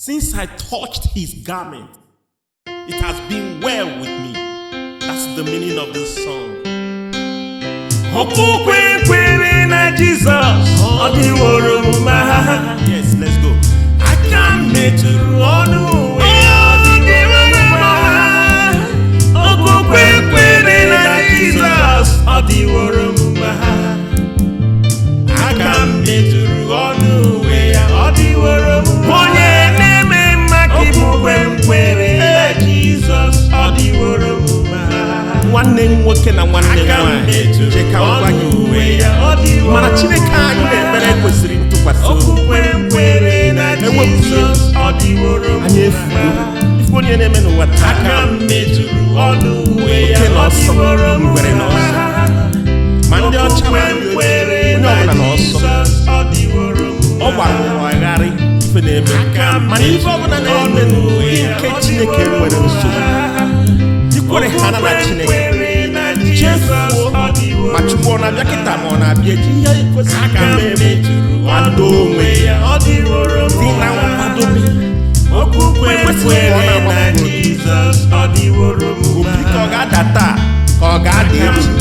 Since I touched his garment, it has been well with me. That's the meaning of this song. Okwukwe kwere na Jesus Odiworo. Yes, let's go. Aka meturu ọnụ uwe Okwukwe kwere na Jesus Odiworo. Aka meturu ọnụ uwe ya Odiworo. Onye na-eme mma ka ibukwe kwere na Jesus Odiworo. Nwanne m nwoke na nwanne m nwanyị, cheka ngwa gị uwe mana Chineke anyị na-ekpere kwesịrị ntụkwasị obi. Anyị efugo onye na-eme n'ụwa taa, oke na ọsọ, ngwere na ọsọ, ma ndị ọcha ma ndị ojii, onye ọbụla na ọsọ. Ọ gbara ụwa agharị ife na-eme, mana ife ọbụla na-eme n'ụdị nke Chineke nwere nsogbu. Ikwere ha na Chineke chefuo ma Chukwu ọ na-abịa kịta ma ọ na-abịa echi, ihe kwesịrị ka mee kwado onwe ya dị na nkwadobe. Ekwesịghị ka ọ na-agbapụ obi ka ọ ga-ada taa ka ọ ga-ada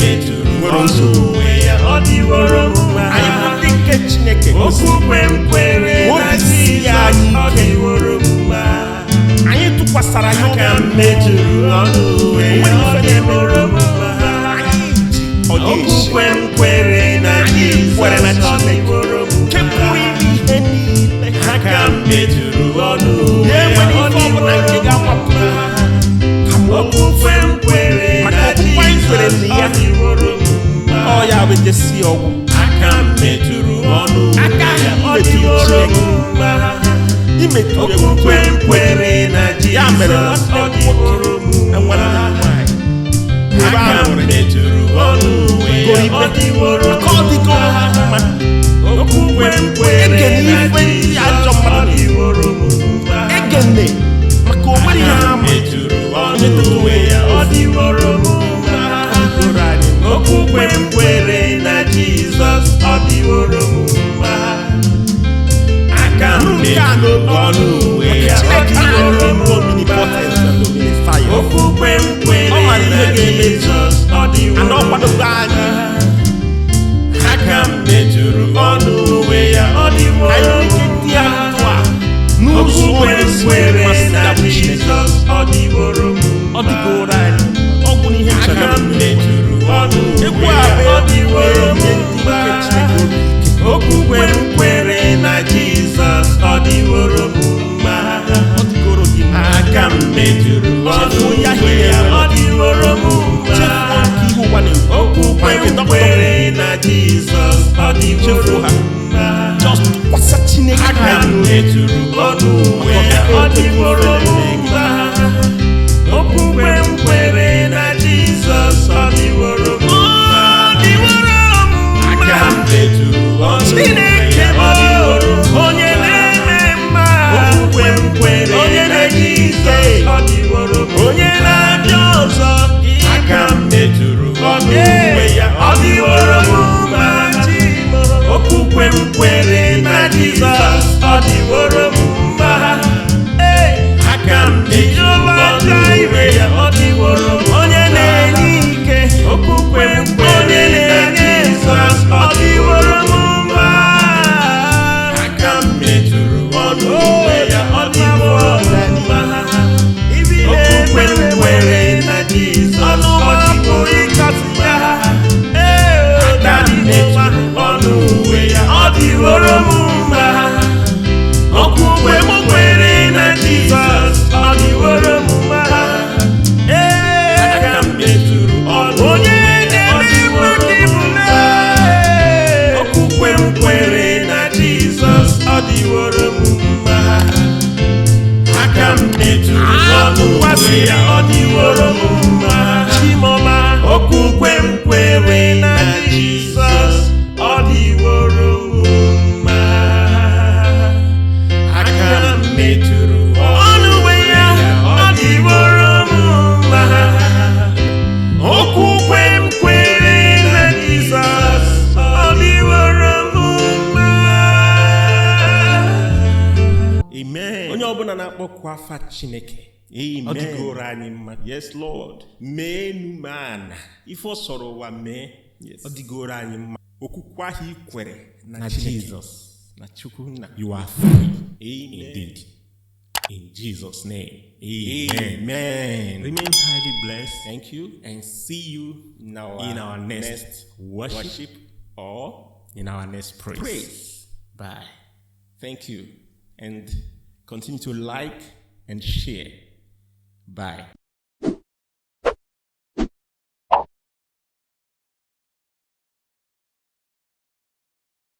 echi nwere nsogbu. Anyị bụ ndị nke Chineke kwesịrị obi si ya anyị ike, anyị tụkwasara ya obi. Okwukwe kwere na Jesus Odiworo. Nke pụrụ ime ihe niile, Aka meturu ọnụ na-enweghị ife ọbụla nke ga-agbapụ Okwukwe kwere maka na okwukwe anyị kwere Jesus na ya. Odiworo. Ọ ya bụ ejesi ọgwụ Aka meturu ọnụ aka ya imetụ Odiworo. imetụ Okwukwe kwere na ya mere Jesus nwanne m Odiworo. nwoke na nwanne m nwanyị ebe a Aka mụrụ meturu ọnụ ya Odiworo. ka ọ dịgo mma. Okwukwe kwere Ekene na ife ndị Jesus ajọ mmadụ Odiworo. ekene maka o nwere ihe ha ma meturu ọnụ ya Odiworo. Okwukwe kwere na Jesus Odiworo. Aka meturu ọnụ ya Odiworo. Okwukwe kwere na Jesus Odiworo. ana ọkwadogo anyị Aka meturu ọnụ ya Odiworo. anyị ike ndị ya ntụ a n'ụzọ Okwukwe onye kwere masị na ya bụ Chineke. Jesus Odiworo. Ọ dịgoro anyị, ọ bụ n'ihe Aka nchọrọ meturu ọnụ egwu ya a bụ Odiworo. enye ndị nke Chineke obi ike. Okwukwe kwere na Jesus Odiworo. Ọ dịgoro gị mma. Aka meturu ọnụ ya Odiworo. Chefuo nke ihe ụwa na-ekwu, Okwukwe ma nke dọkịta kwere na Jesus Odiworo. chefuo ha. Just tụkwasị Chineke Aka anyị obi. meturu ọnụ ya Odiworo. Okwukwe kwere na Jesus Odiworo. Aka meturu ọnụ Chineke ya Odiworo. onye na-eme mma, Okwukwe kwere onye na na-eji Jesus ike, Odiworo. onye na-abịa ọzọ. Aka meturu ọnụ ya Odiworo. Okwukwe kwere na Jesus Odiworo. Aka meturu ọnụ ya Odiworo. Onye na-enye ike, Okwukwe kwere na Jesus Odiworo. Aka meturu ọnụ ya Odiworo. Okwukwe kwere na Jesus Odiworo. Aka meturu ọnụ ya Odiworo. Okwukwe kwere na Jesus Odiworo. Aka meturu ọnụ ya Odiworo. Okwukwe kwere na Jesus Odiworo. Aka meturu ọnụ ya Odiworo. Chimoma. Okwukwe kwere na Jesus Odiworo. Aka meturu ọnụ ya Odiworo. Okwukwe kwere na Jesus Odiworo. Amen. Onye ọbụla na-akpọkwa afa Chineke. Amen. Ọ dịgoro anyị mma. Yes, Lord. Mee enu mee ana. Ife ọ sọrọ ụwa mee. Yes. Ọ dịgoro anyị mma. Okwukwe ahụ ikwere Na Chineke, Jesus. na Chukwu nna. You are free. Amen. Indeed. In Jesus' name. Amen. Remain highly blessed. Thank you, and see you in our next worship or in our next praise. Bye. Thank you, and continue to like and share. Bye.